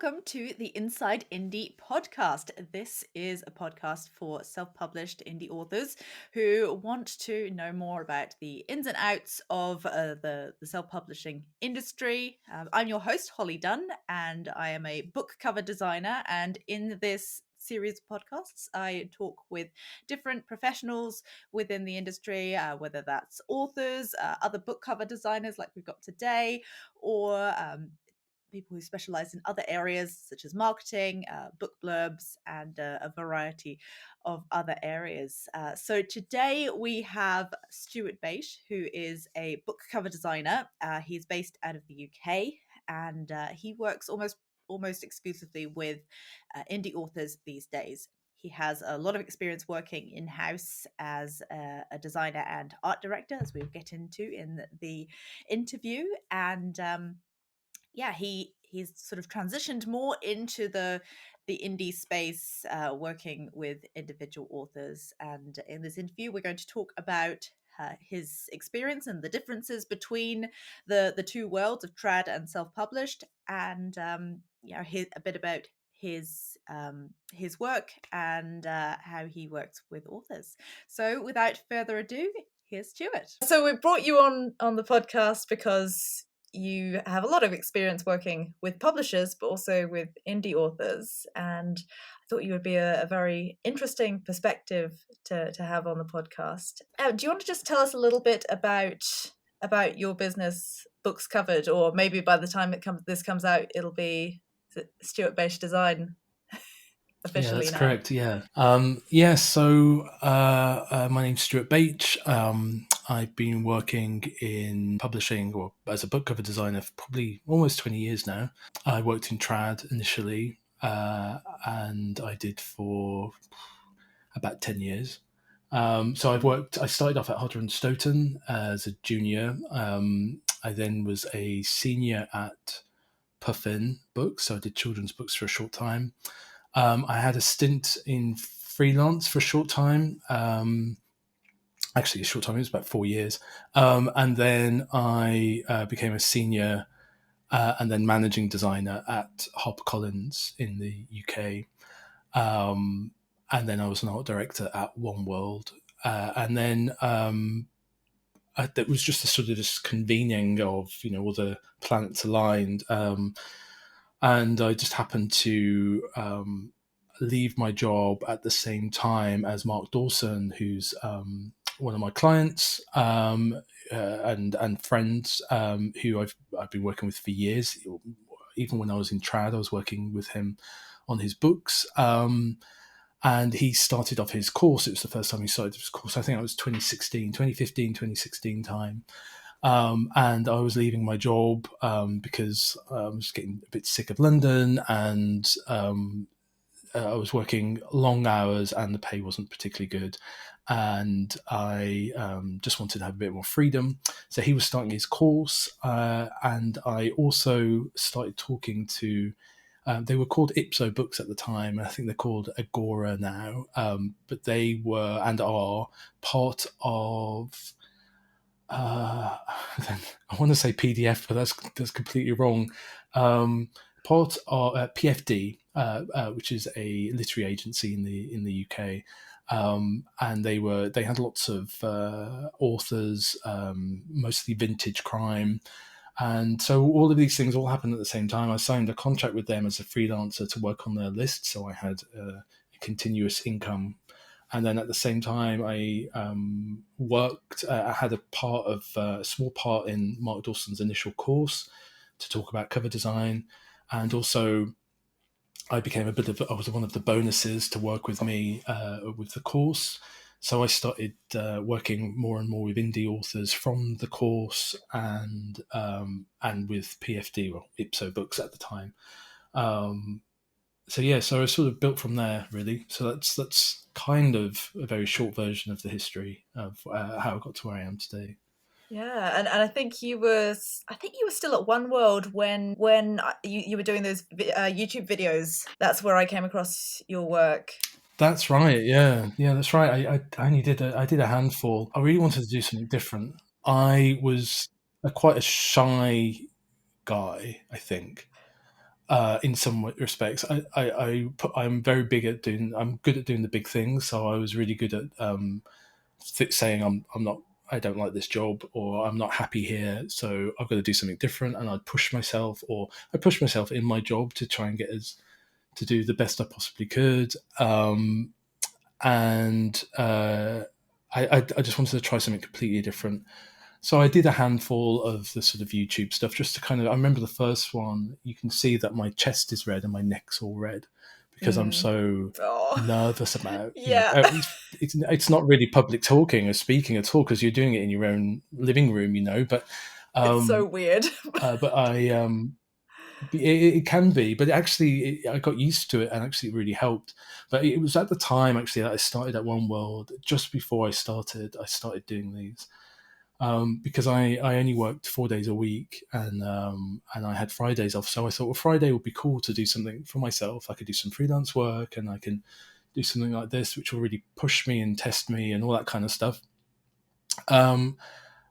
welcome to the Inside Indie podcast. This is a podcast for self-published indie authors who want to know more about the ins and outs of the self-publishing industry. I'm your host, Holly Dunn, and I am a book cover designer. And in this series of podcasts, I talk with different professionals within the industry, whether that's authors, other book cover designers like we've got today, or people who specialize in other areas such as marketing, book blurbs, and a variety of other areas. So today we have Stuart BACHE, who is a book cover designer. He's based out of the UK, and he works almost exclusively with indie authors these days. He has a lot of experience working in-house as a designer and art director, as we'll get into in the interview. And he's sort of transitioned more into the indie space, working with individual authors. And in this interview, we're going to talk about his experience and the differences between the two worlds of trad and self-published, and a bit about his work and how he works with authors. So without further ado, here's Stuart. So we brought you on the podcast because you have a lot of experience working with publishers, but also with indie authors. And I thought you would be a very interesting perspective to have on the podcast. Do you want to just tell us a little bit about your business, Books Covered, or maybe by the time this comes out, it'll be Stuart BACHE Design officially? Yeah, that's now. correct. Yeah. So my name's Stuart BACHE. I've been working in publishing or as a book cover designer for probably almost 20 years now. I worked in trad initially, and I did for about 10 years. So I started off at Hodder and Stoughton as a junior. I then was a senior at Puffin Books, so I did children's books for a short time. I had a stint in freelance for a short time. Actually, a short time, it was about 4 years. And then I became a senior and then managing designer at HarperCollins in the UK. And then I was an art director at One World. And then it was just a sort of this convening of, all the planets aligned. And I just happened to leave my job at the same time as Mark Dawson, who's one of my clients and friends who I've been working with for years. Even when I was in trad, I was working with him on his books. And he started off his course. It was the first time he started his course. I think it was 2016 time. And I was leaving my job because I was getting a bit sick of London, and I was working long hours and the pay wasn't particularly good. And I just wanted to have a bit more freedom. So he was starting his course, and I also started talking to, they were called Ipso Books at the time. I think they're called Agora now, but they were and are part of... I want to say PDF, but that's completely wrong. Part of PFD, which is a literary agency in the UK, and they had lots of authors, mostly vintage crime, and so all of these things all happened at the same time. I signed a contract with them as a freelancer to work on their list, so I had a continuous income. And then at the same time, I worked. I had a small part in Mark Dawson's initial course to talk about cover design, and also I was one of the bonuses to work with me with the course. So I started working more and more with indie authors from the course and with PFD, or Ipso Books at the time. So I sort of built from there, really. So that's kind of a very short version of the history of how I got to where I am today. Yeah, and I think you were still at One World when you were doing those YouTube videos. That's where I came across your work. That's right. Yeah, that's right. I only did a handful. I really wanted to do something different. I was quite a shy guy, I think. in some respects. I'm very big at I'm good at doing the big things. So I was really good at saying I'm not. I don't like this job, or I'm not happy here, so I've got to do something different. And I'd push myself, or I push myself in my job to try and to do the best I possibly could. And I just wanted to try something completely different. So I did a handful of the sort of YouTube stuff just to kind of. I remember the first one. You can see that my chest is red and my neck's all red because I'm so Oh, nervous about. yeah. It's not really public talking or speaking at all because you're doing it in your own living room, But It's so um, weird. but it can be, but I got used to it and actually it really helped. But it was at the time actually that I started at One World. Just before I started doing these because I only worked 4 days a week and I had Fridays off. So I thought, well, Friday would be cool to do something for myself. I could do some freelance work and I can do something like this, which will really push me and test me and all that kind of stuff.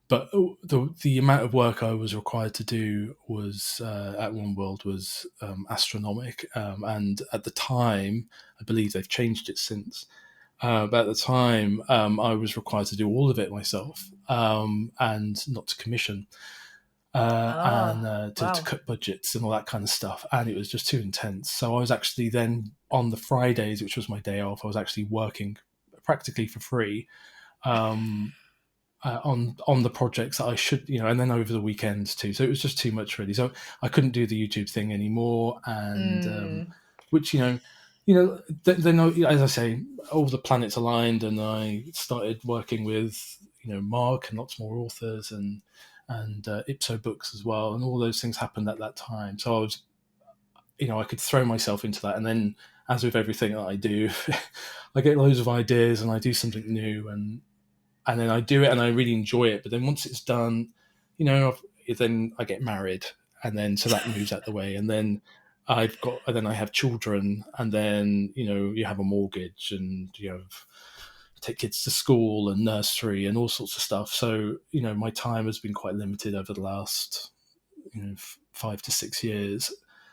But the amount of work I was required to do was at One World was astronomical. And at the time, I believe they've changed it since. But at the time, I was required to do all of it myself and not to commission and Oh, to wow. cut budgets and all that kind of stuff. And it was just too intense. So I was actually then on the Fridays, which was my day off, I was actually working practically for free. Um, on the projects that I should, and then over the weekends too. So it was just too much really. So I couldn't do the YouTube thing anymore, and Mm, which then as I say, all the planets aligned, and I started working with Mark and lots more authors and Ipso books as well, and all those things happened at that time. So I was, I could throw myself into that, and then as with everything that I do, I get loads of ideas and I do something new and then I do it and I really enjoy it. But then once it's done, then I get married, and then so that moves out the way, and then I have children, and then you have a mortgage, and take kids to school and nursery and all sorts of stuff. So my time has been quite limited over the last 5 to 6 years.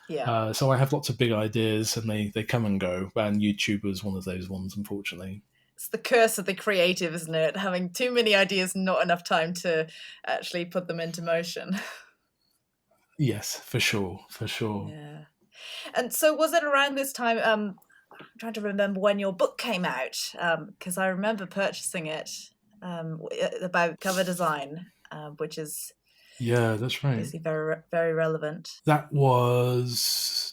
yeah. So I have lots of big ideas, and they come and go. And YouTube was one of those ones, unfortunately. It's the curse of the creative, isn't it? Having too many ideas, not enough time to actually put them into motion. Yes, for sure, for sure. Yeah. And so was it around this time, I'm trying to remember when your book came out, because I remember purchasing it, about cover design, which is Yeah, that's right. obviously very, very relevant. That was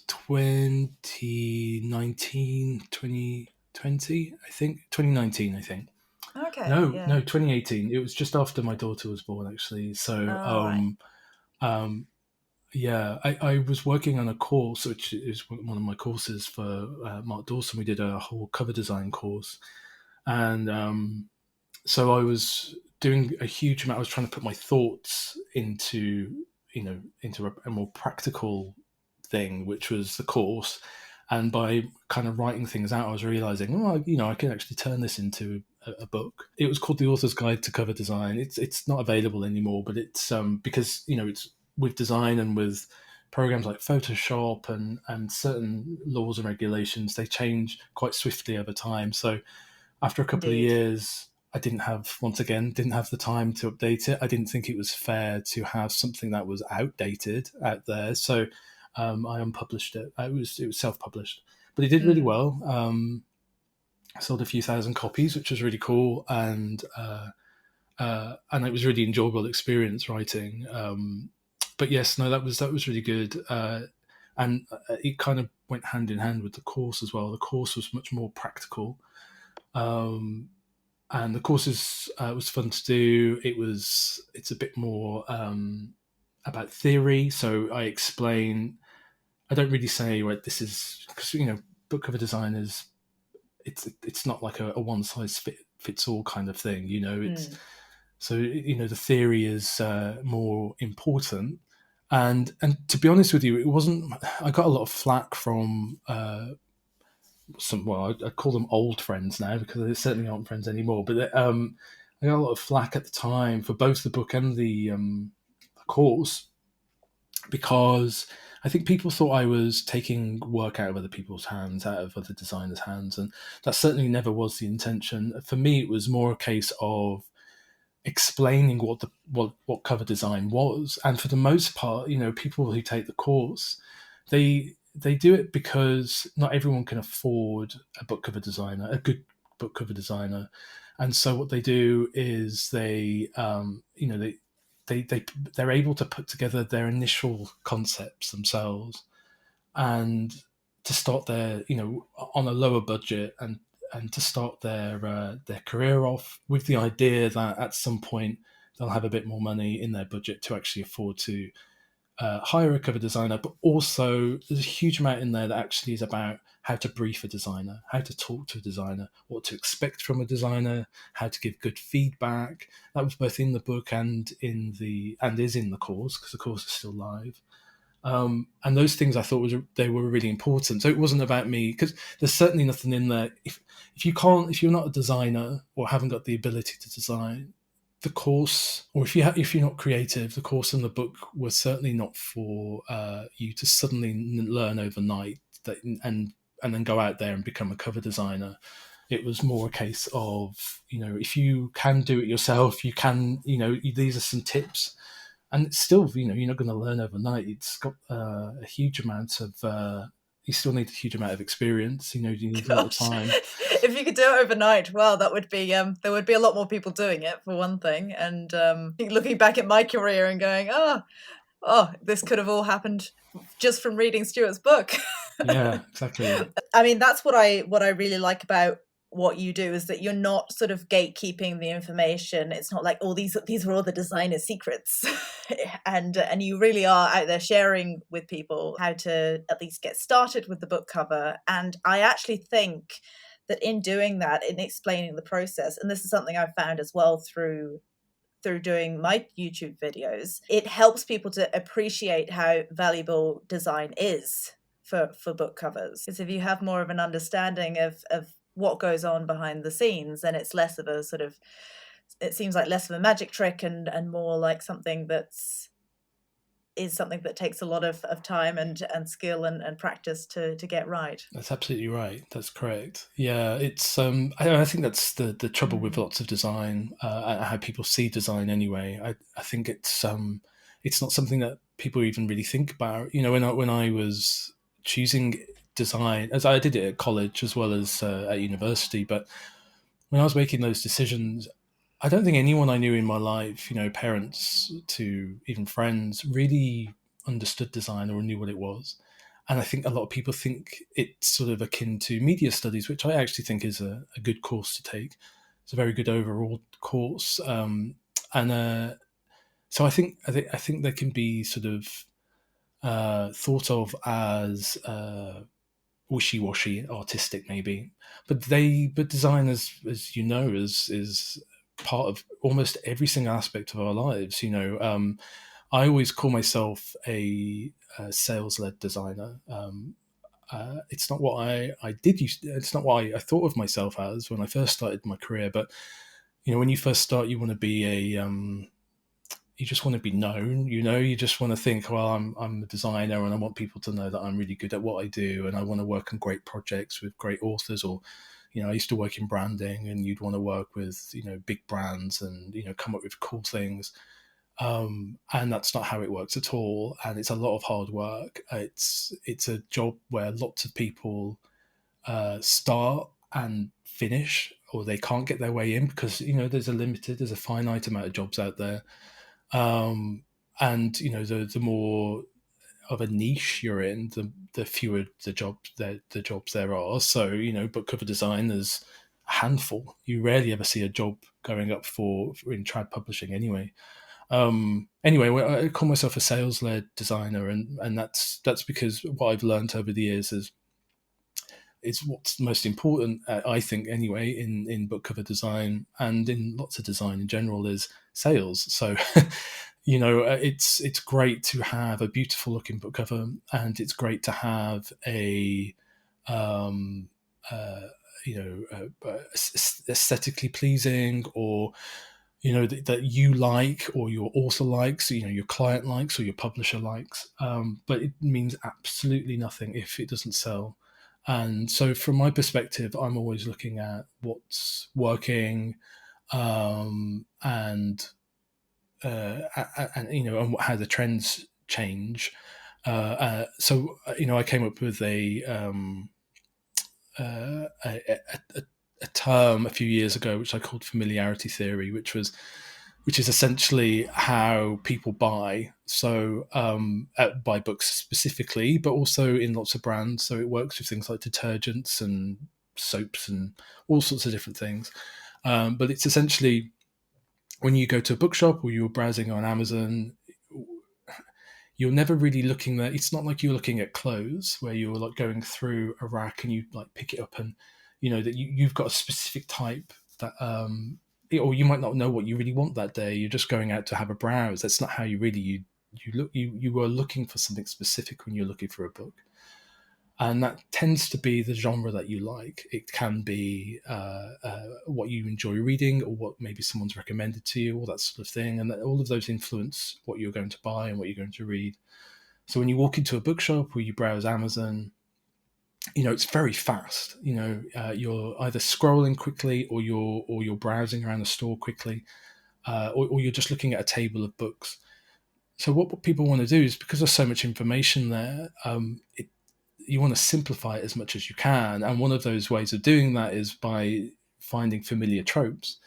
2019, 2020, I think. 2019, I think. Okay, No, yeah. no, 2018. It was just after my daughter was born, actually. So, All right. um, yeah, I was working on a course, which is one of my courses for Mark Dawson. We did a whole cover design course. And so I was doing a huge amount. I was trying to put my thoughts into a more practical thing, which was the course. And by kind of writing things out, I was realizing, oh, I can actually turn this into a book. It was called The Author's Guide to Cover Design. It's not available anymore, but it's because it's with design and with programs like Photoshop and certain laws and regulations, they change quite swiftly over time. So after a couple of Indeed. years, I didn't have the time to update it. I didn't think it was fair to have something that was outdated out there. So I unpublished it. It was self-published, but it did really Mm. well. I sold a few thousand copies, which was really cool, and it was really enjoyable experience writing. But yes, no, that was really good, and it kind of went hand in hand with the course as well. The course was much more practical. And the courses was fun to do. It's a bit more about theory, so I explain. I don't really say right. This is because book cover design is it's not like a one size fits all kind of thing. It's Mm. so the theory is more important. And to be honest with you, it wasn't. I got a lot of flack from I'd call them old friends now because they certainly aren't friends anymore. But I got a lot of flack at the time for both the book and the course because I think people thought I was taking work out of other people's hands, out of other designers' hands, and that certainly never was the intention. For me, it was more a case of explaining what cover design was, and for the most part, people who take the course, they do it because not everyone can afford a good book cover designer, and so what they do is they're able to put together their initial concepts themselves, and to start their on a lower budget, and to start their career off with the idea that at some point they'll have a bit more money in their budget to actually afford to hire a cover designer. But also there's a huge amount in there that actually is about how to brief a designer, how to talk to a designer, what to expect from a designer, how to give good feedback. That was both in the book and is in the course, because the course is still live. And those things I thought they were really important. So it wasn't about me, because there's certainly nothing in there. If you're not a designer or haven't got the ability to design, the course, or if you're not creative, the course and the book were certainly not for you to suddenly learn overnight and then go out there and become a cover designer. It was more a case of, if you can do it yourself, you can, these are some tips. And it's still, you're not going to learn overnight. It's got a huge amount of, you still need a huge amount of experience. You need a lot of time. If you could do it overnight, well, that would be, there would be a lot more people doing it, for one thing. And looking back at my career and going, oh, this could have all happened just from reading Stuart's book. Yeah, exactly. I mean, that's what I really like about what you do, is that you're not sort of gatekeeping the information. It's not like, oh, these are all the designer secrets. and you really are out there sharing with people how to at least get started with the book cover. And I actually think that in doing that, in explaining the process, and this is something I've found as well through doing my YouTube videos, it helps people to appreciate how valuable design is for book covers. Because if you have more of an understanding of what goes on behind the scenes, then it's less of a sort of, it seems like less of a magic trick and more like something that takes a lot of time and skill and practice to get right. That's absolutely right. That's correct. Yeah, it's I think that's the trouble with lots of design, and how people see design anyway. I think it's not something that people even really think about. When I was choosing design, as I did it at college as well as at university, but when I was making those decisions, I don't think anyone I knew in my life, parents to even friends, really understood design or knew what it was. And I think a lot of people think it's sort of akin to media studies, which I actually think is a good course to take. It's a very good overall course, and so I think they can be sort of thought of as wishy-washy, artistic maybe, but design, as you know, is part of almost every single aspect of our lives. I always call myself a sales-led designer. It's not what I did it's not what I thought of myself as when I first started my career, but when you first start, you want to be you just want to be known. You just want to think, well, I'm a designer and I want people to know that I'm really good at what I do, and I want to work on great projects with great authors. Or I used to work in branding, and you'd want to work with big brands and come up with cool things. And that's not how it works at all, and it's a lot of hard work. It's a job where lots of people start and finish, or they can't get their way in because there's a finite amount of jobs out there. And the more of a niche you're in, the fewer the jobs there are. So book cover design is a handful. You rarely ever see a job going up for in trad publishing anyway. Anyway, I call myself a sales-led designer, and that's because what I've learned over the years is what's most important, I think anyway, in book cover design and in lots of design in general, is sales. So it's great to have a beautiful looking book cover, and it's great to have a aesthetically pleasing or that you like, or your author likes, your client likes, or your publisher likes. But it means absolutely nothing if it doesn't sell. And so, from my perspective, I'm always looking at what's working, and and how the trends change. So, I came up with a term a few years ago, which I called familiarity theory, which is essentially how people buy. So buy books specifically, but also in lots of brands. So it works with things like detergents and soaps and all sorts of different things. But it's essentially when you go to a bookshop or you're browsing on Amazon, you're never really looking there. It's not like you're looking at clothes where you're like going through a rack and you like pick it up and that you've got a specific type that or you might not know what you really want that day. You're just going out to have a browse. That's not how you really you look. You were looking for something specific when you're looking for a book, and that tends to be the genre that you like. It can be what you enjoy reading, or what maybe someone's recommended to you, all that sort of thing, and all of those influence what you're going to buy and what you're going to read. So when you walk into a bookshop or you browse Amazon, it's very fast. You're either scrolling quickly, or you're browsing around the store quickly, or you're just looking at a table of books. So what people want to do is, because there's so much information there, you want to simplify it as much as you can. And one of those ways of doing that is by finding familiar tropes.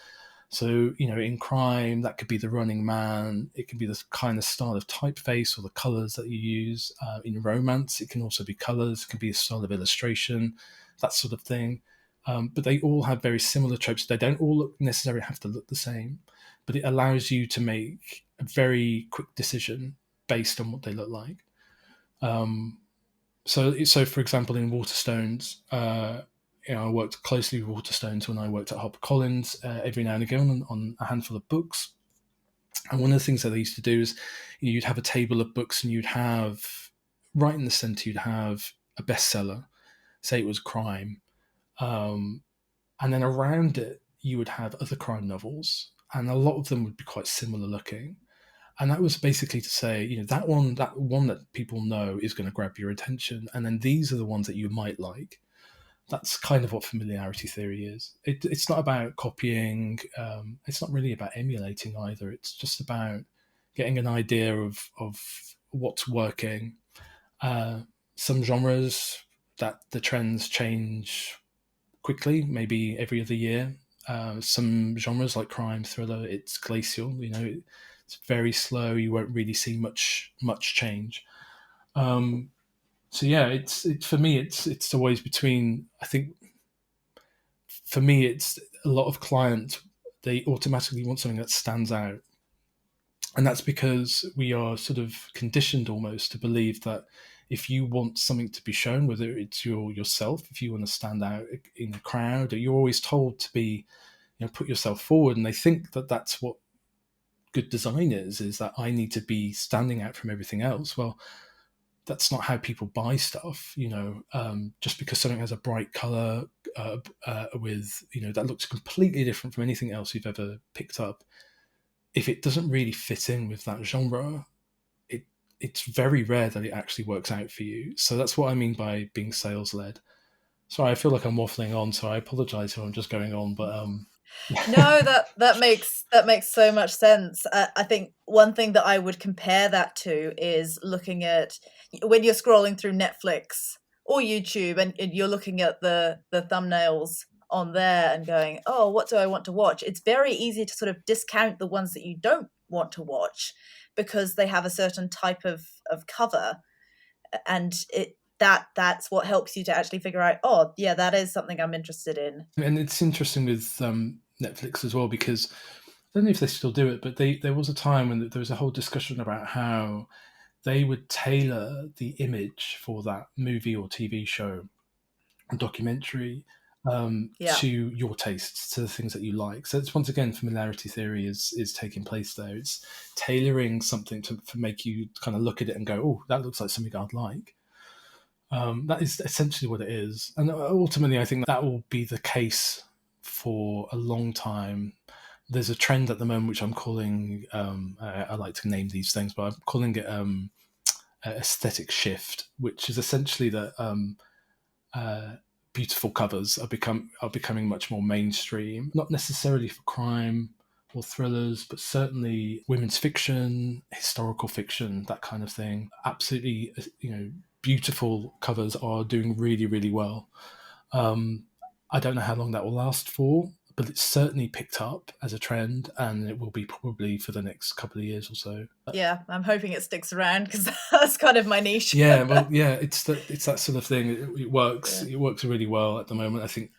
So, in crime, that could be the running man. It could be the kind of style of typeface or the colors that you use. In romance, it can also be colors. It can be a style of illustration, that sort of thing. But they all have very similar tropes. They don't all necessarily have to look the same, but it allows you to make a very quick decision based on what they look like. So for example, in Waterstones, I worked closely with Waterstones when I worked at HarperCollins every now and again on a handful of books. And one of the things that they used to do is you'd have a table of books, and you'd have, right in the center, you'd have a bestseller, say it was crime. And then around it, you would have other crime novels, and a lot of them would be quite similar looking. And that was basically to say, that one that people know is going to grab your attention, and then these are the ones that you might like. That's kind of what familiarity theory is. It's not about copying. It's not really about emulating either. It's just about getting an idea of what's working. Some genres that the trends change quickly, maybe every other year. Some genres like crime, thriller, it's glacial. It's very slow. You won't really see much change. So yeah, it's for me. It's always between. I think for me, it's a lot of clients. They automatically want something that stands out, and that's because we are sort of conditioned almost to believe that if you want something to be shown, whether it's yourself, if you want to stand out in the crowd, you're always told to be, put yourself forward, and they think that that's what good design is that I need to be standing out from everything else. Well, that's not how people buy stuff. Just because something has a bright color with that looks completely different from anything else you've ever picked up, if it doesn't really fit in with that genre, it's very rare that it actually works out for you. So that's what I mean by being sales led. Sorry, I feel like I'm waffling on, so I apologize if I'm just going on, but No, that makes so much sense. I think one thing that I would compare that to is looking at when you're scrolling through Netflix or YouTube, and you're looking at the thumbnails on there and going, oh, what do I want to watch? It's very easy to sort of discount the ones that you don't want to watch because they have a certain type of cover, and that's what helps you to actually figure out, oh yeah, that is something I'm interested in. And it's interesting with Netflix as well, because I don't know if they still do it, but there was a time when there was a whole discussion about how they would tailor the image for that movie or TV show or documentary Yeah. to your tastes, to the things that you like. So it's, once again, familiarity theory is taking place there. It's tailoring something to make you kind of look at it and go, oh, that looks like something I'd like. That is essentially what it is. And ultimately, I think that will be the case for a long time, there's a trend at the moment which I'm calling, I like to name these things, but I'm calling it aesthetic shift, which is essentially that uh, beautiful covers are becoming much more mainstream, not necessarily for crime or thrillers, but certainly women's fiction, historical fiction, that kind of thing. Absolutely, beautiful covers are doing really, really well. I don't know how long that will last for, but it's certainly picked up as a trend, and it will be probably for the next couple of years or so. Yeah, I'm hoping it sticks around because that's kind of my niche. Yeah, well, yeah, it's that sort of thing. It works. Yeah. It works really well at the moment. I think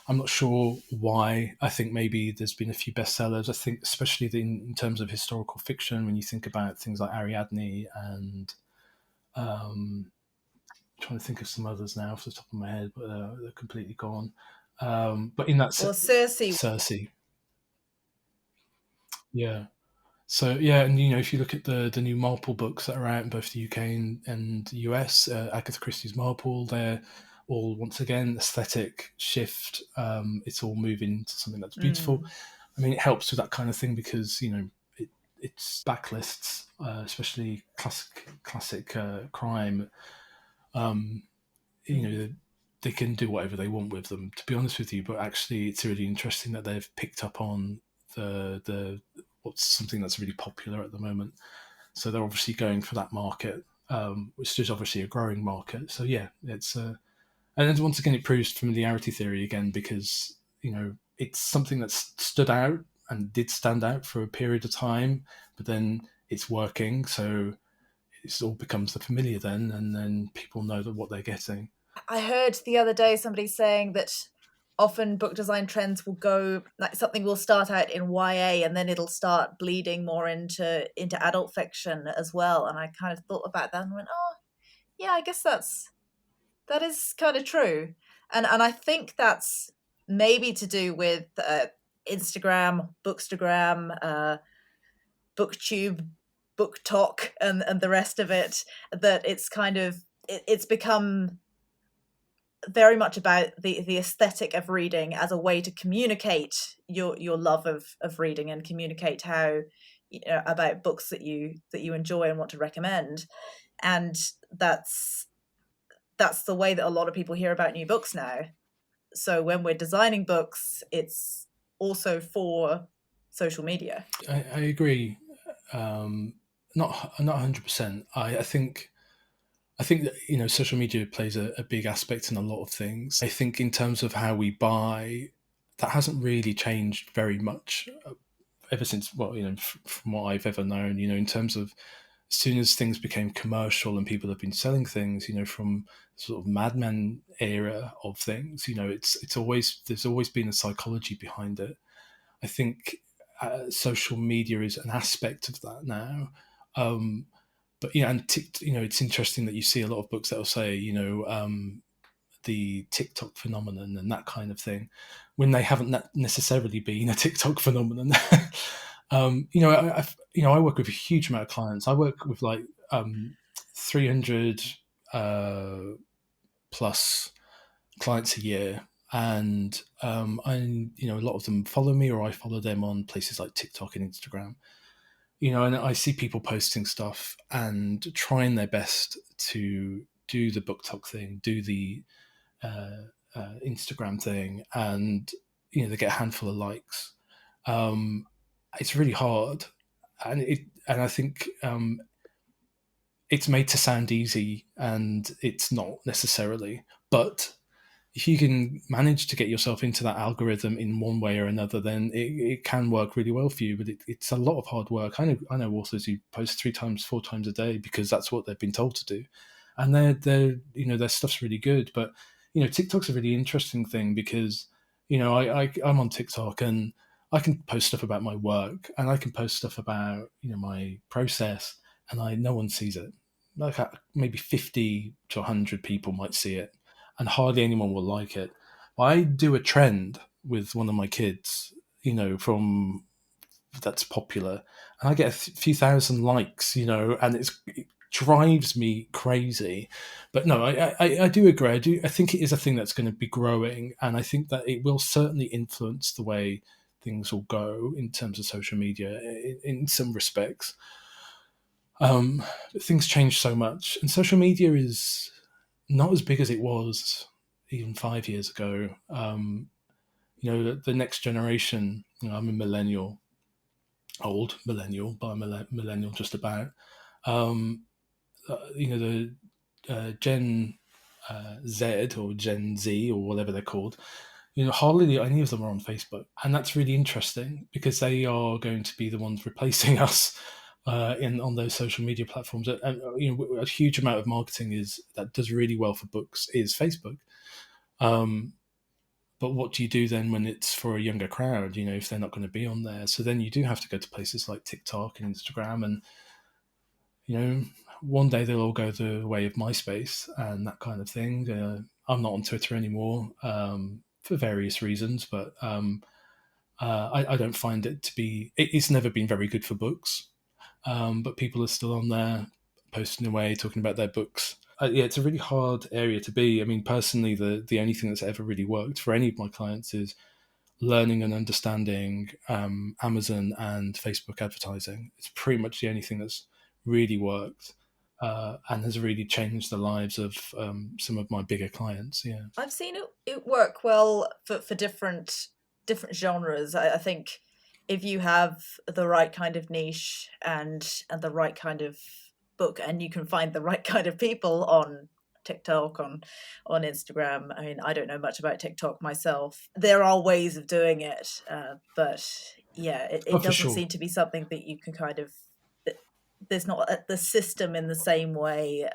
I'm not sure why. I think maybe there's been a few bestsellers. I think especially in terms of historical fiction, when you think about things like Ariadne and trying to think of some others now off the top of my head, but they're completely gone. But in that Circe. Yeah. So yeah, and if you look at the new Marple books that are out in both the UK and the US, Agatha Christie's Marple, they're all once again aesthetic shift. It's all moving to something that's beautiful. I mean, it helps with that kind of thing because it's backlists, especially classic crime. They can do whatever they want with them, to be honest with you. But actually, it's really interesting that they've picked up on the what's something that's really popular at the moment. So they're obviously going for that market, which is obviously a growing market. So yeah, it's and then once again it proves familiarity theory again, because it's something that's stood out and did stand out for a period of time, but then it's working, so it all becomes the familiar then, and then people know that what they're getting. I heard the other day somebody saying that often book design trends will go, like something will start out in YA and then it'll start bleeding more into adult fiction as well. And I kind of thought about that and went, oh, yeah, I guess that is kind of true. And I think that's maybe to do with Instagram, Bookstagram, BookTube, BookTok, and the rest of it, that it's kind of, it's become very much about the aesthetic of reading as a way to communicate your love of reading and communicate how about books that you enjoy and want to recommend. And that's the way that a lot of people hear about new books now. So when we're designing books, it's also for social media. I agree. Not 100%. I think that social media plays a big aspect in a lot of things. I think in terms of how we buy, that hasn't really changed very much ever since, from what I've ever known. In terms of as soon as things became commercial and people have been selling things, from sort of Mad Men era of things, there's always been a psychology behind it. I think social media is an aspect of that now. But it's interesting that you see a lot of books that will say, the TikTok phenomenon and that kind of thing, when they haven't necessarily been a TikTok phenomenon. I work with a huge amount of clients. I work with like 300 plus clients a year, and a lot of them follow me, or I follow them on places like TikTok and Instagram. And I see people posting stuff and trying their best to do the BookTok thing, do the Instagram thing, and they get a handful of likes. It's really hard, and I think it's made to sound easy, and it's not necessarily. But if you can manage to get yourself into that algorithm in one way or another, then it can work really well for you. But it's a lot of hard work. I know authors who post 3 times, 4 times a day because that's what they've been told to do, and their stuff's really good. But TikTok's a really interesting thing because I'm on TikTok and I can post stuff about my work and I can post stuff about my process, and no one sees it. Like maybe 50 to 100 people might see it, and hardly anyone will like it. I do a trend with one of my kids, from that's popular, and I get a few thousand likes, and it drives me crazy. But no, I do agree. I think it is a thing that's going to be growing, and I think that it will certainly influence the way things will go in terms of social media in some respects. Things change so much, and social media is not as big as it was even 5 years ago. The next generation, I'm a millennial, old millennial, but I'm a millennial just about. Um, the Gen Z or Gen Z or whatever they're called, hardly any of them are on Facebook, and that's really interesting because they are going to be the ones replacing us on those social media platforms. And a huge amount of marketing that does really well for books is Facebook. But what do you do then when it's for a younger crowd? If they're not going to be on there, so then you do have to go to places like TikTok and Instagram, and one day they'll all go the way of MySpace and that kind of thing. I'm not on Twitter anymore for various reasons, but I don't find it to be. It's never been very good for books, but people are still on there posting away, talking about their books. Yeah, it's a really hard area to be. I mean, personally, the only thing that's ever really worked for any of my clients is learning and understanding Amazon and Facebook advertising. It's pretty much the only thing that's really worked and has really changed the lives of some of my bigger clients. Yeah, I've seen it work well for different genres. I think if you have the right kind of niche and the right kind of book, and you can find the right kind of people on TikTok, on Instagram. I mean, I don't know much about TikTok myself. There are ways of doing it, but yeah, it doesn't sure. seem to be something that you can kind of. There's not the system in the same way,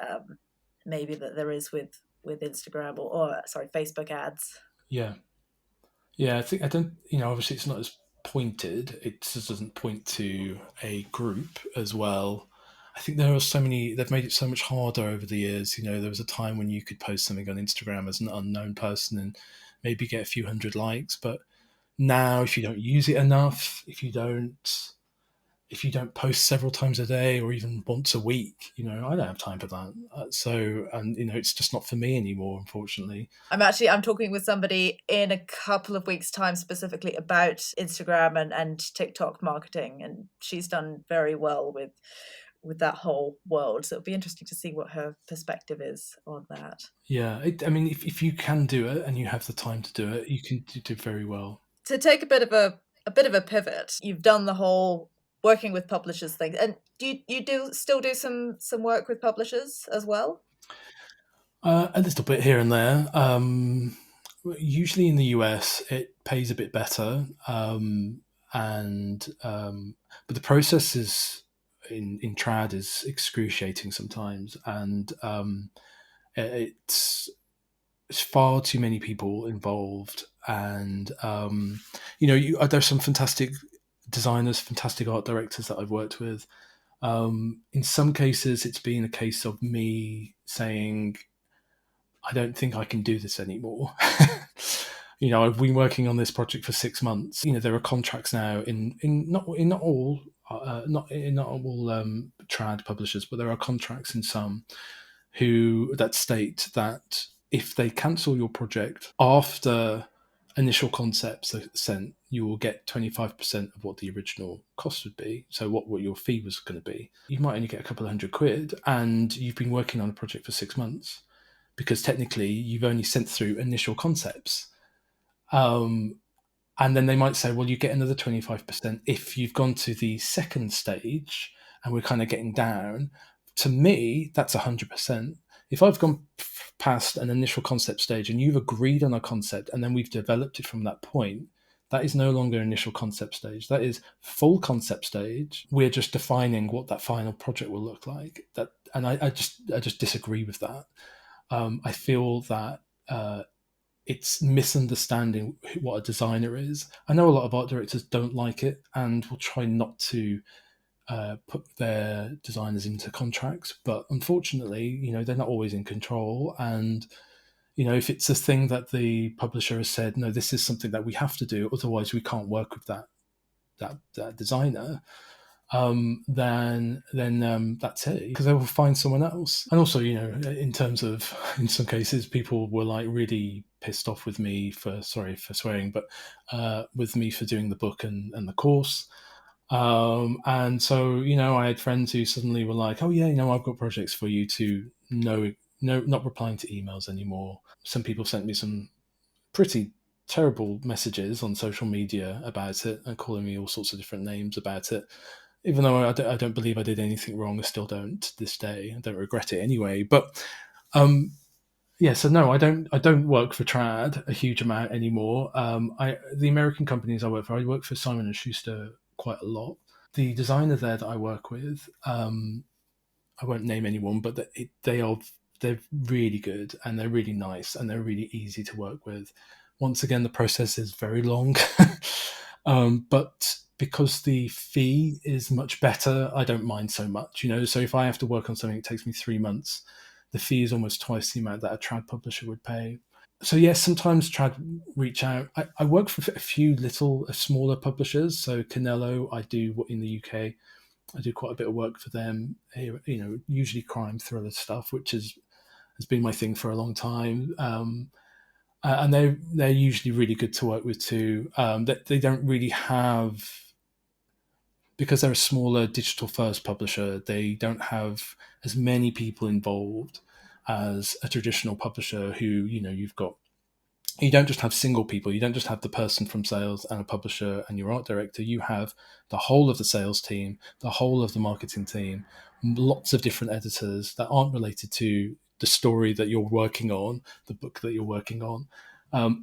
maybe that there is with Instagram or sorry, Facebook ads. Yeah, I don't. Obviously, it's not as pointed. It just doesn't point to a group as well. I think there are so many. They've made it so much harder over the years. There was a time when you could post something on Instagram as an unknown person and maybe get a few hundred likes. But now, if you don't use it enough, if you don't post several times a day or even once a week, I don't have time for that. It's just not for me anymore, unfortunately. I'm talking with somebody in a couple of weeks' time specifically about Instagram and TikTok marketing, and she's done very well with that whole world. So it'll be interesting to see what her perspective is on that. Yeah, if you can do it and you have the time to do it, you can do very well. To take a bit of a pivot, you've done the whole working with publishers thing, and do you still do some work with publishers as well? A little bit here and there. Usually in the US, it pays a bit better, but the process is in trad is excruciating sometimes, and it's far too many people involved, and there's some fantastic designers, fantastic art directors that I've worked with. In some cases, it's been a case of me saying, I don't think I can do this anymore. I've been working on this project for 6 months. There are contracts now in not all trad publishers, but there are contracts in some that state that if they cancel your project after initial concepts are sent, you will get 25% of what the original cost would be. So what your fee was going to be. You might only get a couple of £100, and you've been working on a project for 6 months because technically you've only sent through initial concepts. And then they might say, well, you get another 25% if you've gone to the second stage, and we're kind of getting down. To me, that's 100%. If I've gone past an initial concept stage and you've agreed on a concept and then we've developed it from that point, that is no longer initial concept stage. That is full concept stage. We're just defining what that final project will look like. I just disagree with that. I feel that it's misunderstanding what a designer is. I know a lot of art directors don't like it and will try not to put their designers into contracts, but unfortunately, they're not always in control. And if it's a thing that the publisher has said, no, this is something that we have to do, otherwise we can't work with that designer, then that's it, because they will find someone else. And also, in terms of, in some cases, people were like really pissed off with me for, sorry for swearing, but with me for doing the book and the course. And so, I had friends who suddenly were like, oh yeah, I've got projects for you to know, no, not replying to emails anymore. Some people sent me some pretty terrible messages on social media about it and calling me all sorts of different names about it. Even though I don't believe I did anything wrong, I still don't to this day. I don't regret it anyway. But yeah, so no, I don't work for Trad a huge amount anymore. The American companies I work for Simon and Schuster quite a lot. The designer there that I work with, I won't name anyone, but they're really good and they're really nice and they're really easy to work with. Once again, the process is very long, but because the fee is much better, I don't mind so much. So if I have to work on something that takes me 3 months, the fee is almost twice the amount that a trad publisher would pay. So yes, sometimes trad reach out. I work for a few smaller publishers. So Canelo, I do in the UK. I do quite a bit of work for them. Usually crime thriller stuff, which has been my thing for a long time. And they're usually really good to work with too. They don't really have, because they're a smaller digital first publisher, they don't have as many people involved as a traditional publisher who, you don't just have single people. You don't just have the person from sales and a publisher and your art director. You have the whole of the sales team, the whole of the marketing team, lots of different editors that aren't related to the story that you're working on, the book that you're working on,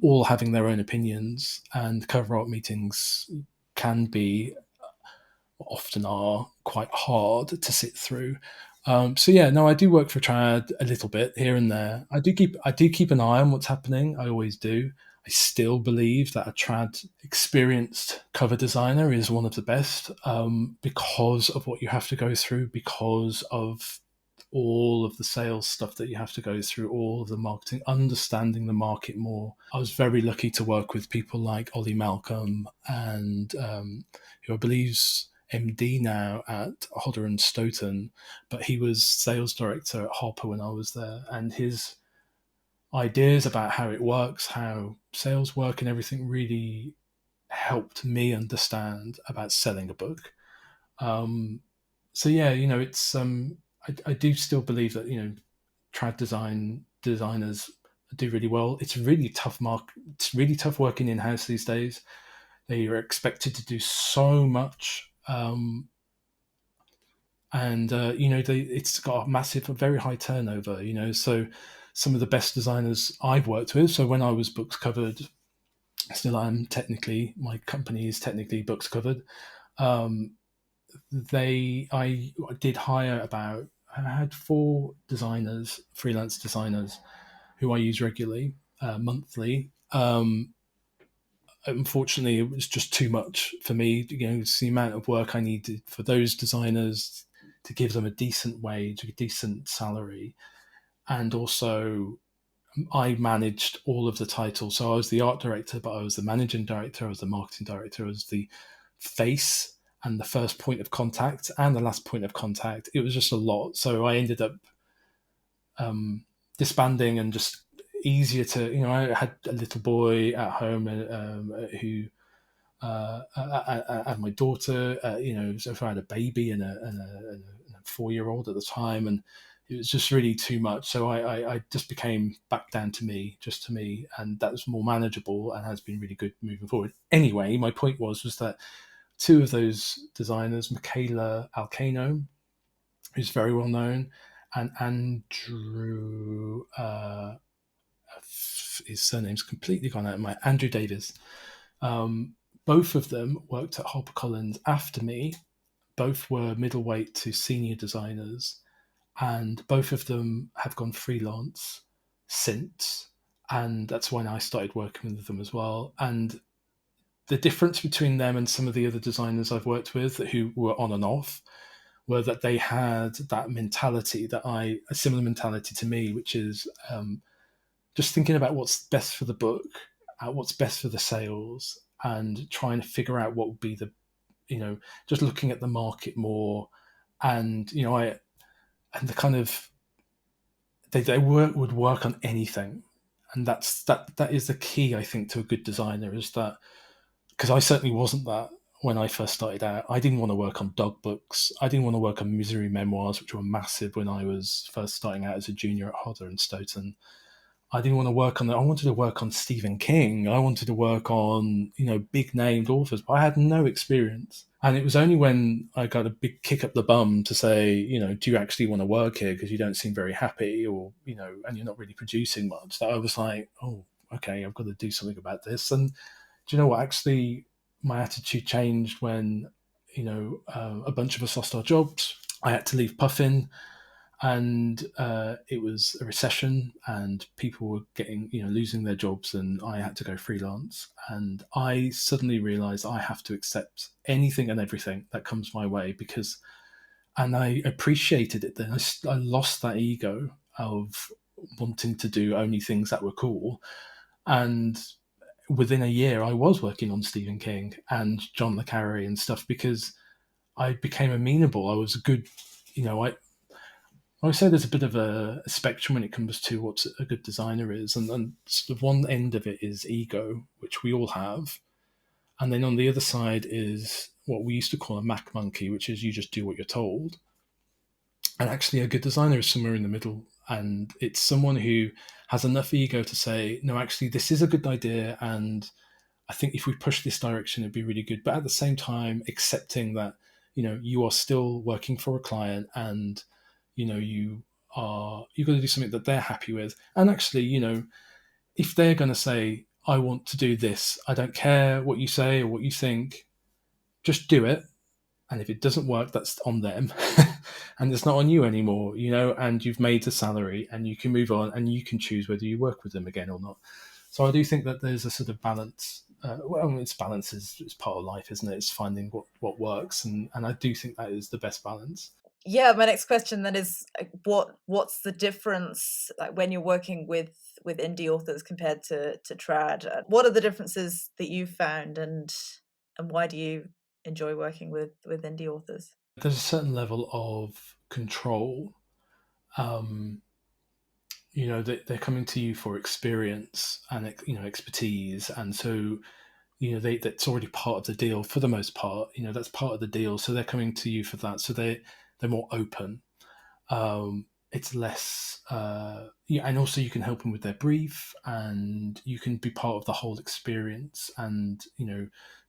all having their own opinions. And cover art meetings can be, often are, quite hard to sit through. So yeah, no, I do work for Trad a little bit here and there. I do keep an eye on what's happening. I always do. I still believe that a Trad experienced cover designer is one of the best, because of what you have to go through, because of all of the sales stuff that you have to go through, all of the marketing, understanding the market more. I was very lucky to work with people like Ollie Malcolm and who I believe's MD now at Hodder and Stoughton, but he was sales director at Harper when I was there, and his ideas about how it works, how sales work, and everything really helped me understand about selling a book. So yeah, it's I do still believe that trad designers do really well. It's really tough It's really tough working in house these days. They are expected to do so much. And it's got a very high turnover. So some of the best designers I've worked with. So when I was books covered, still am technically. My company is technically books covered. I did hire I had 4 designers, freelance designers, who I use regularly, monthly. Unfortunately, it was just too much for me. It's the amount of work I needed for those designers to give them a decent wage, a decent salary, and also I managed all of the titles. So I was the art director, but I was the managing director, I was the marketing director, I was the face and the first point of contact and the last point of contact. It was just a lot. So I ended up disbanding, and just easier to, I had a little boy at home who, and my daughter, so if I had a baby and a 4-year-old at the time, and it was just really too much. So I just became back down to me, just to me, and that was more manageable and has been really good moving forward. Anyway, my point was that 2 of those designers, Michaela Alcano, who's very well known, and Andrew, his surname's completely gone out of my, Andrew Davis. Both of them worked at HarperCollins after me. Both were middleweight to senior designers, and both of them have gone freelance since. And that's when I started working with them as well. And the difference between them and some of the other designers I've worked with who were on and off were that they had that mentality, a similar mentality to me, which is just thinking about what's best for the book, what's best for the sales, and trying to figure out what would be the just looking at the market more, and and the kind of they would work on anything, and that is the key, I think, to a good designer, is that, because I certainly wasn't that when I first started out. I didn't want to work on dog books. I didn't want to work on misery memoirs, which were massive when I was first starting out as a junior at Hodder and Stoughton. I didn't want to work on that. I wanted to work on Stephen King. I wanted to work on, big named authors, but I had no experience. And it was only when I got a big kick up the bum to say, do you actually want to work here? Because you don't seem very happy, or, and you're not really producing much, that I was like, oh, okay, I've got to do something about this. And do you know what? Actually, my attitude changed when, a bunch of us lost our jobs. I had to leave Puffin, and it was a recession, and people were getting, losing their jobs, and I had to go freelance. And I suddenly realized I have to accept anything and everything that comes my way, and I appreciated it then. I lost that ego of wanting to do only things that were cool. And within a year, I was working on Stephen King and John le Carre and stuff, because I became amenable. I was a good, I would say there's a bit of a spectrum when it comes to what a good designer is, and sort of one end of it is ego, which we all have, and then on the other side is what we used to call a Mac monkey, which is you just do what you're told. And actually, a good designer is somewhere in the middle, and it's someone who has enough ego to say, no, actually, this is a good idea, and I think if we push this direction, it'd be really good. But at the same time, accepting that, you are still working for a client, and you've got to do something that they're happy with. And actually, if they're going to say, I want to do this, I don't care what you say or what you think, just do it. And if it doesn't work, that's on them. And it's not on you anymore, and you've made the salary, and you can move on, and you can choose whether you work with them again or not. So I do think that there's a sort of balance. It's balance is part of life, isn't it? It's finding what works. And I do think that is the best balance. Yeah, my next question then is, what's the difference, like, when you're working with indie authors compared to trad? What are the differences that you've found, and why do you enjoy working with indie authors? There's a certain level of control. They're coming to you for experience and expertise, and so that's already part of the deal for the most part. That's part of the deal, so they're coming to you for that. So they're more open. It's less, and also you can help them with their brief, and you can be part of the whole experience. And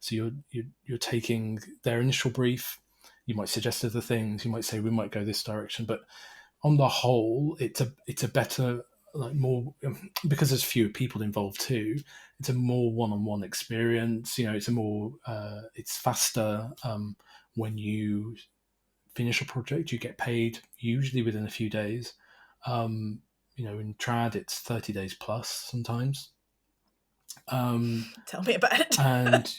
so you're taking their initial brief. You might suggest other things. You might say we might go this direction, but on the whole, it's a better, like, more, because there's fewer people involved too. It's a more one-on-one experience. It's a more it's faster. When you finish a project, you get paid usually within a few days. In trad, it's 30 days plus sometimes. Tell me about it. And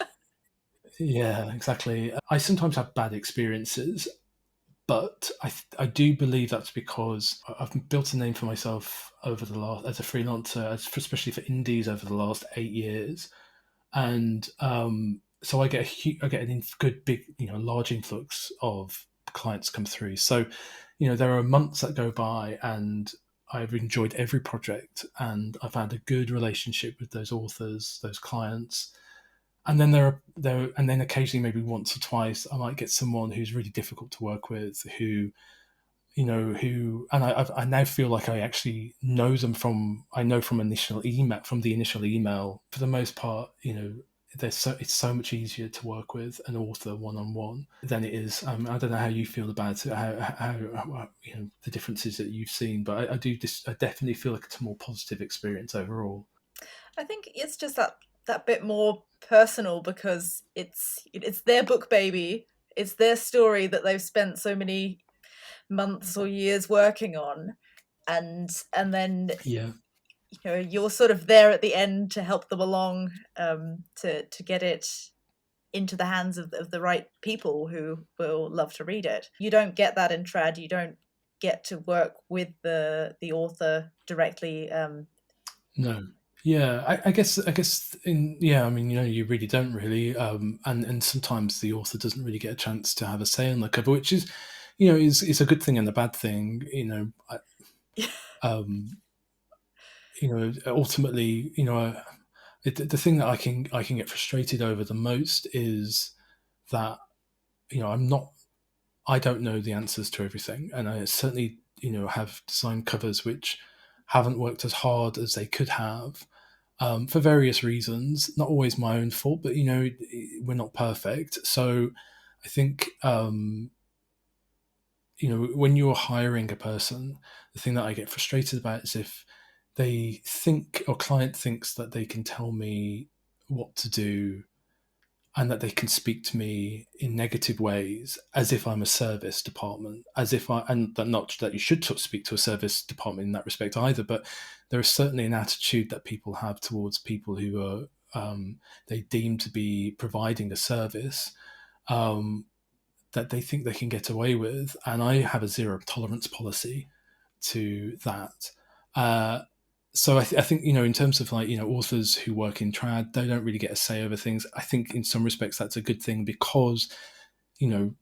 yeah, exactly. I sometimes have bad experiences, but I do believe that's because I've built a name for myself over the last, as a freelancer, especially for indies, over the last 8 years. And so I get a good big, large influx of clients come through. So, there are months that go by, and I've enjoyed every project, and I've had a good relationship with those authors, those clients. And then and then occasionally, maybe once or twice, I might get someone who's really difficult to work with, who, and I now feel like I actually know them from the initial email. For the most part, it's so much easier to work with an author one-on-one than it is. I don't know how you feel about it, how the differences that you've seen, but I definitely feel like it's a more positive experience overall. I think it's just that bit more personal, because it's their book baby, it's their story that they've spent so many months or years working on, and then Yeah. you're sort of there at the end to help them along, to get it into the hands of the right people who will love to read it. You don't get that in trad. You don't get to work with the author directly. No. Yeah, I guess I mean, you really don't really, and sometimes the author doesn't really get a chance to have a say on the cover, which is, is a good thing and a bad thing. Um, Ultimately, the thing that I can get frustrated over the most is that I don't know the answers to everything, and I certainly have designed covers which haven't worked as hard as they could have, for various reasons. Not always my own fault, but we're not perfect. So I think when you're hiring a person, the thing that I get frustrated about is if they think or client thinks that they can tell me what to do and that they can speak to me in negative ways as if I'm a service department, as if and not that you should speak to a service department in that respect either, but there is certainly an attitude that people have towards people who are they deem to be providing a service, um, that they think they can get away with. And I have a zero tolerance policy to that. Uh, so I think in terms of like authors who work in trad, they don't really get a say over things. I think in some respects that's a good thing because you know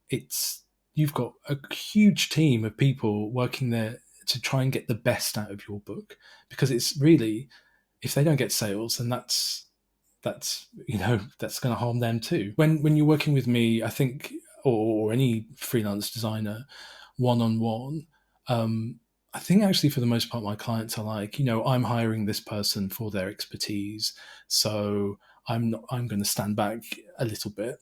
it's you've got a huge team of people working there to try and get the best out of your book, because it's really, if they don't get sales, then that's going to harm them too. When you're working with me, I think, or any freelance designer, one on one, I think actually for the most part my clients are like, I'm hiring this person for their expertise, so I'm going to stand back a little bit.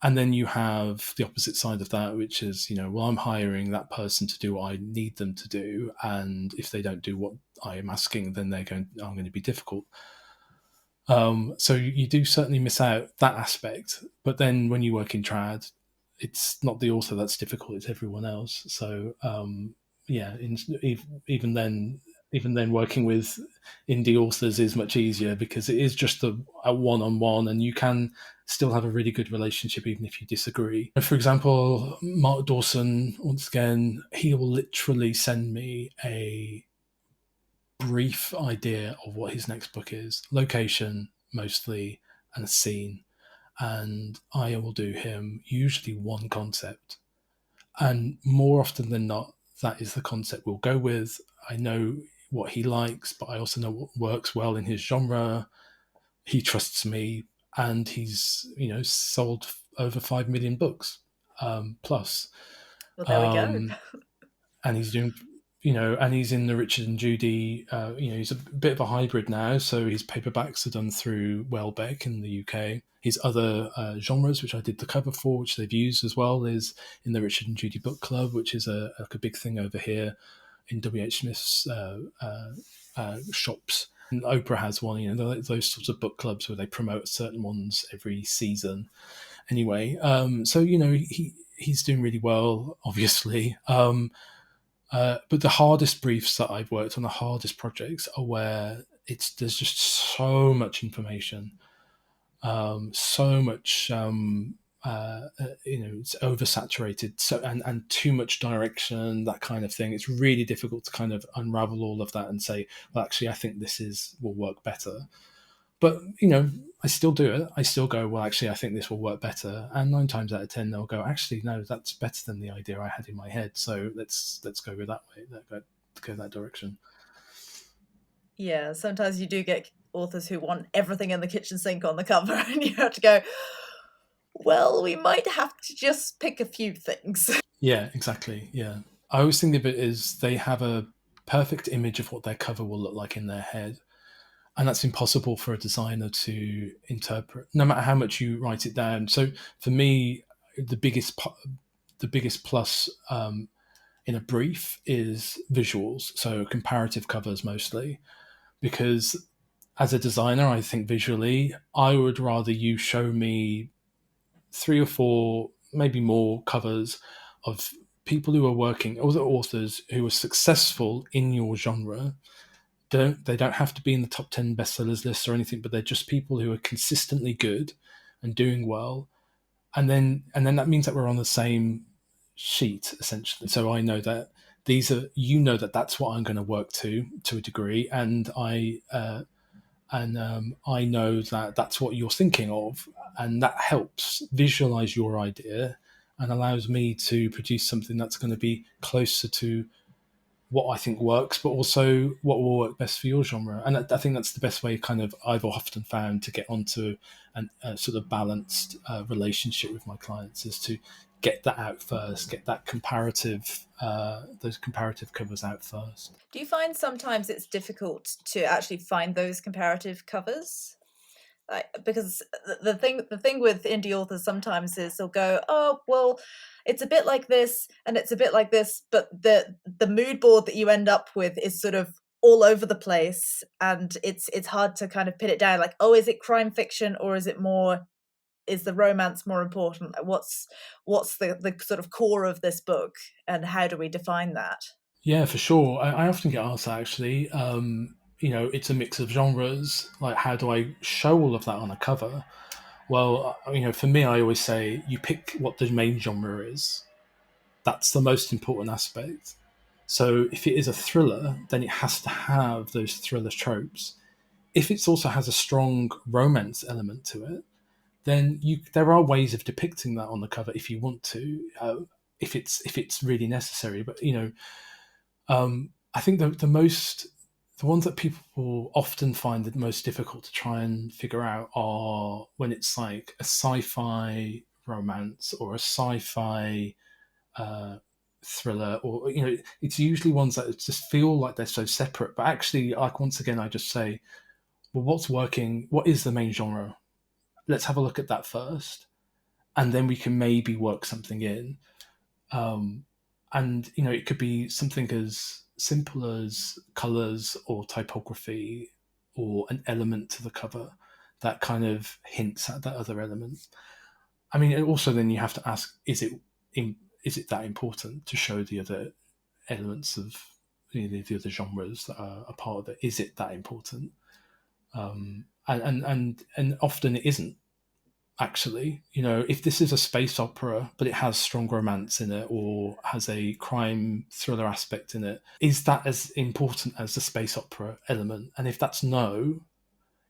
And then you have the opposite side of that, which is, well, I'm hiring that person to do what I need them to do, and if they don't do what I am asking, then I'm going to be difficult. So you do certainly miss out that aspect. But then when you work in trad, it's not the author that's difficult; it's everyone else. So yeah, even then, working with indie authors is much easier because it is just a one-on-one, and you can still have a really good relationship even if you disagree. For example, Mark Dawson, once again, he will literally send me a brief idea of what his next book is, location mostly, and a scene. And I will do him usually one concept. And more often than not, that is the concept we'll go with. I know what he likes, but I also know what works well in his genre. He trusts me, and he's, sold over 5 million books, plus. Well, there we go. Um, and he's doing, and he's in the Richard and Judy. He's a bit of a hybrid now, so his paperbacks are done through Welbeck in the UK. His other genres, which I did the cover for, which they've used as well, is in the Richard and Judy Book Club, which is a big thing over here in WH Smith's shops. And Oprah has one, those sorts of book clubs where they promote certain ones every season. Anyway, so he's doing really well, obviously. But the hardest briefs that I've worked on, the hardest projects, are where there's just so much information, so much, it's oversaturated, so and too much direction, that kind of thing. It's really difficult to kind of unravel all of that and say, well, actually, I think will work better. But I still do it. I still go, well, actually, I think this will work better. And 9 times out of 10, they'll go, actually, no, that's better than the idea I had in my head. So let's go with that way. Go that direction. Yeah, sometimes you do get authors who want everything in the kitchen sink on the cover, and you have to go, well, we might have to just pick a few things. Yeah, exactly. Yeah. I always think of it as they have a perfect image of what their cover will look like in their head. And that's impossible for a designer to interpret, no matter how much you write it down. So for me, the biggest plus in a brief is visuals, so comparative covers mostly, because as a designer, I think visually, I would rather you show me 3 or 4, maybe more covers of people who are working, other authors who are successful in your genre. They don't have to be in the top 10 bestsellers lists or anything, but they're just people who are consistently good and doing well. And then that means that we're on the same sheet essentially. So I know that that's what I'm going to work to a degree, and and I know that that's what you're thinking of, and that helps visualize your idea and allows me to produce something that's going to be closer to what I think works, but also what will work best for your genre. And I think that's the best way, kind of, I've often found to get onto a sort of balanced relationship with my clients, is to get that out first, get that comparative, those comparative covers out first. Do you find sometimes it's difficult to actually find those comparative covers? Because the thing with indie authors sometimes is they'll go, oh well, it's a bit like this and it's a bit like this, but the mood board that you end up with is sort of all over the place, and it's hard to kind of pin it down. Like, oh, is it crime fiction or is the romance more important? Like, what's the sort of core of this book, and how do we define that? Yeah, for sure. I often get asked that, actually. It's a mix of genres. Like, how do I show all of that on a cover? Well, for me, I always say you pick what the main genre is. That's the most important aspect. So if it is a thriller, then it has to have those thriller tropes. If it also has a strong romance element to it, then there are ways of depicting that on the cover if you want to, if it's really necessary. But I think the ones that people often find the most difficult to try and figure out are when it's like a sci-fi romance or a sci-fi uh, thriller, or it's usually ones that just feel like they're so separate. But actually, like, once again, I just say, well, what's working? What is the main genre? Let's have a look at that first, and then we can maybe work something in. Um, and it could be something as simple as colors or typography or an element to the cover that kind of hints at that other element. I mean, and also then you have to ask, is it that important to show the other elements of the other genres that are a part of it? Is it that important? And often it isn't, actually. If this is a space opera but it has strong romance in it or has a crime thriller aspect in it, is that as important as the space opera element? And if that's no,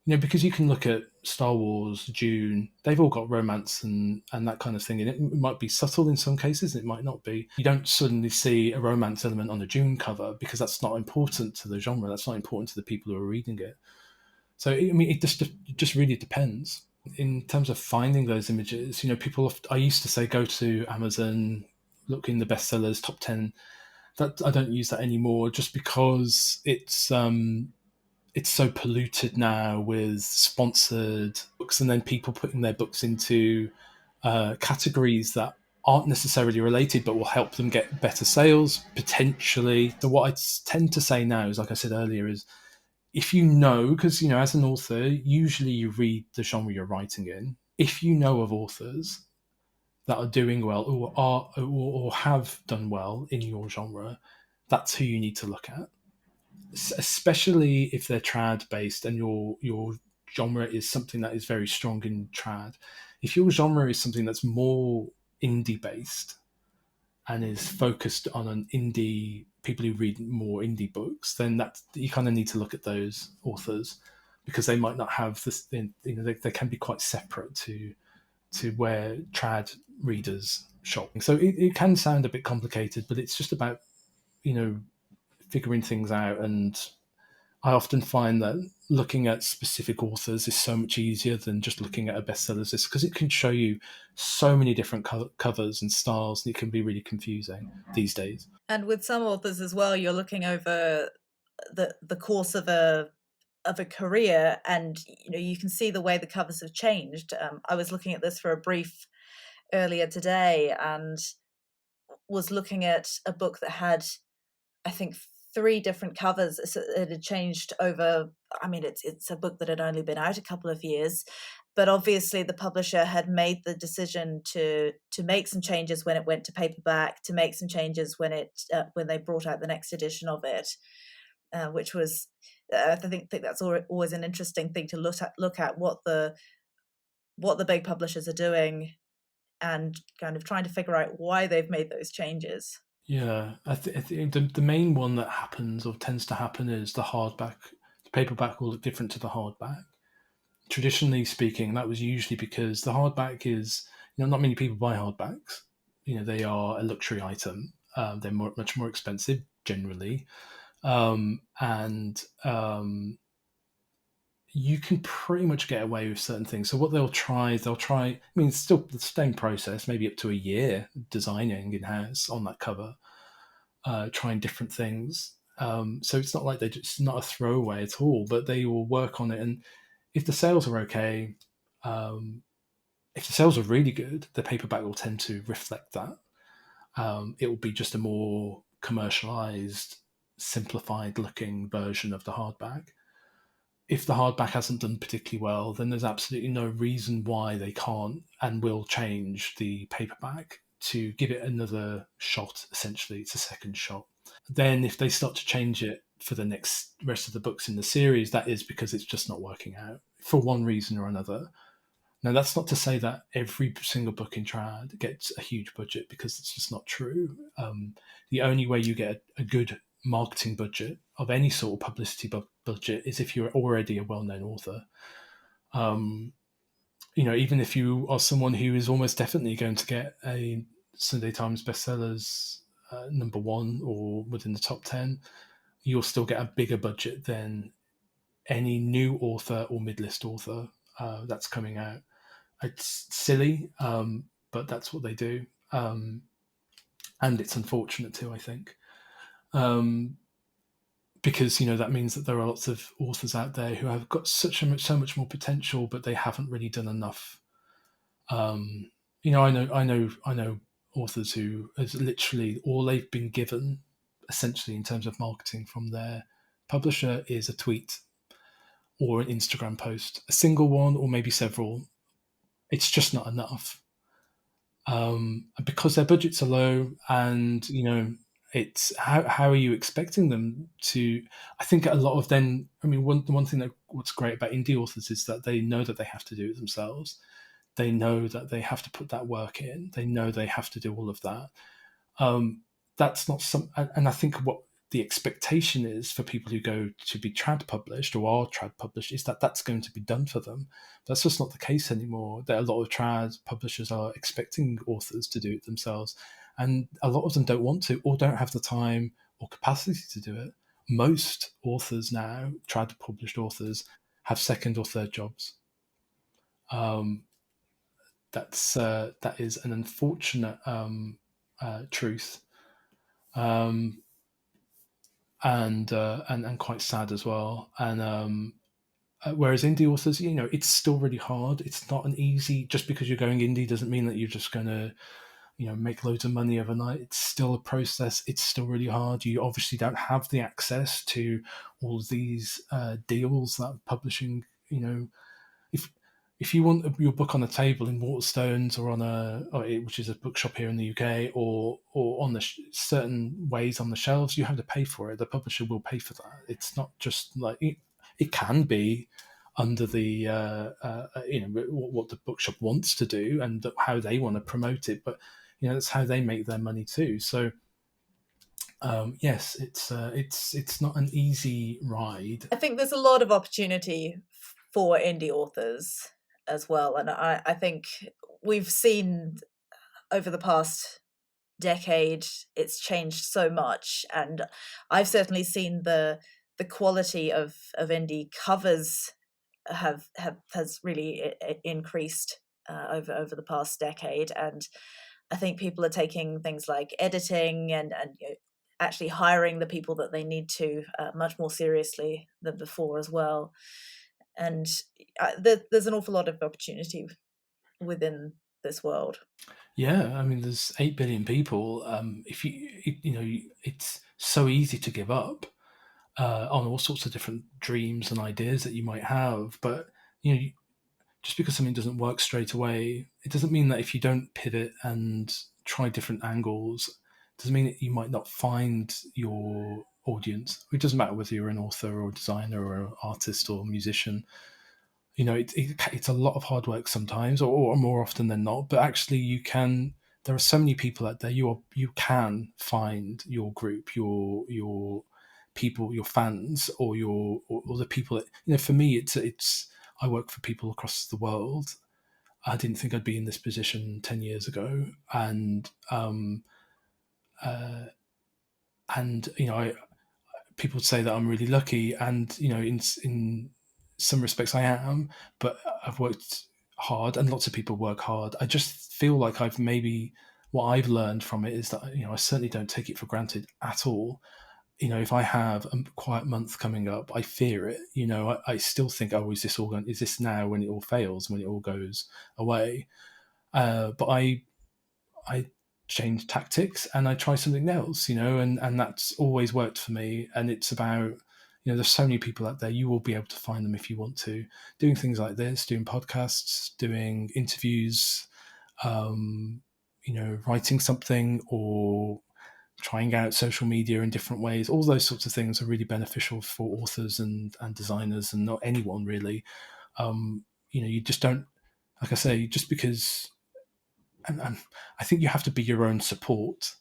because you can look at Star Wars, Dune, they've all got romance and that kind of thing. And it might be subtle in some cases, it might not be. You don't suddenly see a romance element on a Dune cover because that's not important to the genre. That's not important to the people who are reading it. So, I mean, it just really depends. In terms of finding those images, I used to say, go to Amazon, look in the bestsellers, top 10. That I don't use that anymore, just because it's so polluted now with sponsored books, and then people putting their books into categories that aren't necessarily related but will help them get better sales potentially. So what I tend to say now is, like I said earlier, is if because as an author, usually you read the genre you're writing in. If you know of authors that are doing well or have done well in your genre, that's who you need to look at, especially if they're trad based and your genre is something that is very strong in trad. If your genre is something that's more indie based and is focused on an indie, people who read more indie books, then that you kind of need to look at those authors, because they might not have this. They can be quite separate to where trad readers shop. So it can sound a bit complicated, but it's just about figuring things out. And I often find that looking at specific authors is so much easier than just looking at a bestsellers list, because it can show you so many different covers and styles, and it can be really confusing these days. And with some authors as well, you're looking over the course of a career, and you can see the way the covers have changed. I was looking at this for a brief earlier today and was looking at a book that had, I think, 3 different covers. It had changed over. I mean, it's a book that had only been out a couple of years, but obviously the publisher had made the decision to make some changes when it went to paperback, to make some changes when they brought out the next edition of it, which was, I think that's always an interesting thing to look at what the big publishers are doing, and kind of trying to figure out why they've made those changes. Yeah, I think the main one that happens or tends to happen is the The paperback will look different to the hardback. Traditionally speaking, that was usually because the hardback is, not many people buy hardbacks. They are a luxury item. They're much more expensive generally, and you can pretty much get away with certain things. So what they'll try. I mean, it's still the same process, maybe up to a year designing in house on that cover, trying different things. So it's not like it's not a throwaway at all, but they will work on it. And if the sales are okay, if the sales are really good, the paperback will tend to reflect that. It will be just a more commercialized, simplified looking version of the hardback. If the hardback hasn't done particularly well, then there's absolutely no reason why they can't and will change the paperback to give it another shot. Essentially, it's a second shot. Then if they start to change it for the next rest of the books in the series, that is because it's just not working out for one reason or another. Now, that's not to say that every single book in trad gets a huge budget, because it's just not true. The only way you get a good marketing budget of any sort of publicity budget is if you're already a well-known author. Even if you are someone who is almost definitely going to get a Sunday Times bestsellers #1 or within the top 10, you'll still get a bigger budget than any new author or mid-list author that's coming out. It's silly, but that's what they do. And it's unfortunate too, I think. Because, that means that there are lots of authors out there who have got so much more potential, but they haven't really done enough. I know authors who is literally all they've been given, essentially, in terms of marketing from their publisher, is a tweet or an Instagram post, a single one or maybe several. It's just not enough. Because their budgets are low, and it's how are you expecting them to? I think a lot of them. I mean, one thing that what's great about indie authors is that they know that they have to do it themselves. They know that they have to put that work in. They know they have to do all of that. That's not some, and I think what the expectation is for people who go to be trad published or are trad published is that that's going to be done for them. That's just not the case anymore. That a lot of trad publishers are expecting authors to do it themselves, and a lot of them don't want to or don't have the time or capacity to do it. Most authors now, trad published authors, have second or third jobs. That is an unfortunate truth. And quite sad as well. And whereas indie authors, it's still really hard. It's not an easy. Just because you're going indie doesn't mean that you're just going to, make loads of money overnight. It's still a process. It's still really hard. You obviously don't have the access to all of these deals that publishing. If you want your book on the table in Waterstones or which is a bookshop here in the UK, or on the certain ways on the shelves, you have to pay for it. The publisher will pay for that. It's not just like it can be under the what the bookshop wants to do and how they want to promote it, but that's how they make their money too. So yes, it's not an easy ride. I think there's a lot of opportunity for indie authors as well, and I think we've seen over the past decade it's changed so much, and I've certainly seen the quality of indie covers has really increased over the past decade, and I think people are taking things like editing and actually hiring the people that they need to much more seriously than before as well. And there's an awful lot of opportunity within this world. Yeah, I mean, there's 8 billion people. It's so easy to give up on all sorts of different dreams and ideas that you might have. But just because something doesn't work straight away, it doesn't mean that if you don't pivot and try different angles, it doesn't mean that you might not find your audience. It doesn't matter whether you're an author or a designer or an artist or a musician. It's a lot of hard work sometimes, or more often than not. But actually, there are so many people out there. You can find your group, your people, your fans, or or the people that, for me, it's I work for people across the world. I didn't think I'd be in this position 10 years ago, and uh, people say that I'm really lucky, and in some respects I am, but I've worked hard, and lots of people work hard. I just feel like what I've learned from it is that I certainly don't take it for granted at all. If I have a quiet month coming up, I fear it. I still think, oh, is this now when it all fails, when it all goes away? But I change tactics and I try something else, and that's always worked for me. And it's about, there's so many people out there. You will be able to find them if you want to, doing things like this, doing podcasts, doing interviews, writing something, or trying out social media in different ways. All those sorts of things are really beneficial for authors and designers, and not anyone really. You just don't, like I say, just because, and I think you have to be your own support,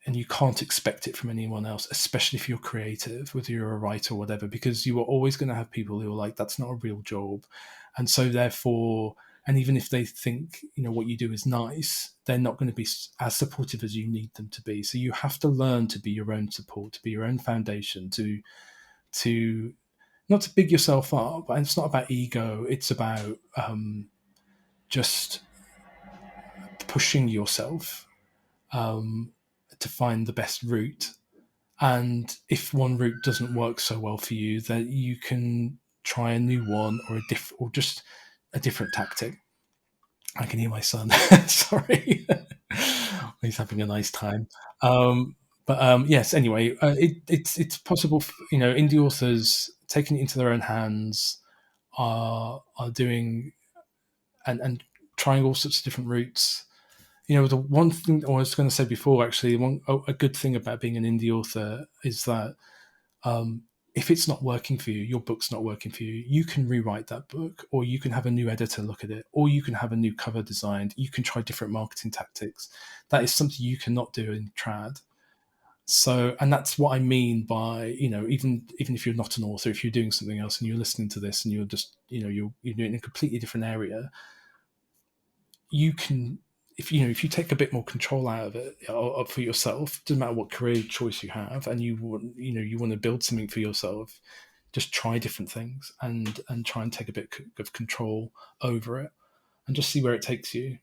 and you can't expect it from anyone else, especially if you're creative, whether you're a writer or whatever, because you are always going to have people who are like, that's not a real job. And so therefore, and even if they think, what you do is nice, they're not going to be as supportive as you need them to be. So you have to learn to be your own support, to be your own foundation, to not to big yourself up. And it's not about ego. It's about just pushing yourself to find the best route. And if one route doesn't work so well for you, then you can try a new one, or just a different tactic. I can hear my son. Sorry, he's having a nice time. But yes, anyway, it's possible. Indie authors taking it into their own hands are doing and trying all sorts of different routes. The one thing I was going to say before, actually, a good thing about being an indie author is that if it's not working for you, your book's not working for you, you can rewrite that book, or you can have a new editor look at it, or you can have a new cover designed. You can try different marketing tactics. That is something you cannot do in trad. So, and that's what I mean by, even if you're not an author, if you're doing something else and you're listening to this and you're just, you're doing a completely different area, you can, if you take a bit more control out of it for yourself, doesn't matter what career choice you have, and you want to build something for yourself, just try different things and try and take a bit of control over it, and just see where it takes you.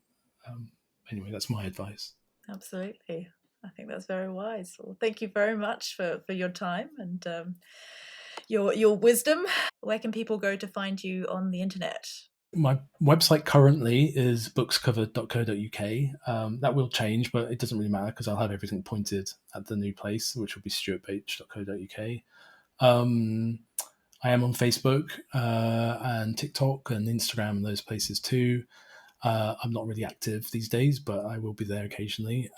Anyway, that's my advice. Absolutely. I think that's very wise. Well, thank you very much for your time and your wisdom. Where can people go to find you on the internet? My website currently is bookscovered.co.uk. That will change, but it doesn't really matter because I'll have everything pointed at the new place, which will be stuartbache.co.uk. I am on Facebook and TikTok and Instagram and those places too. I'm not really active these days, but I will be there occasionally.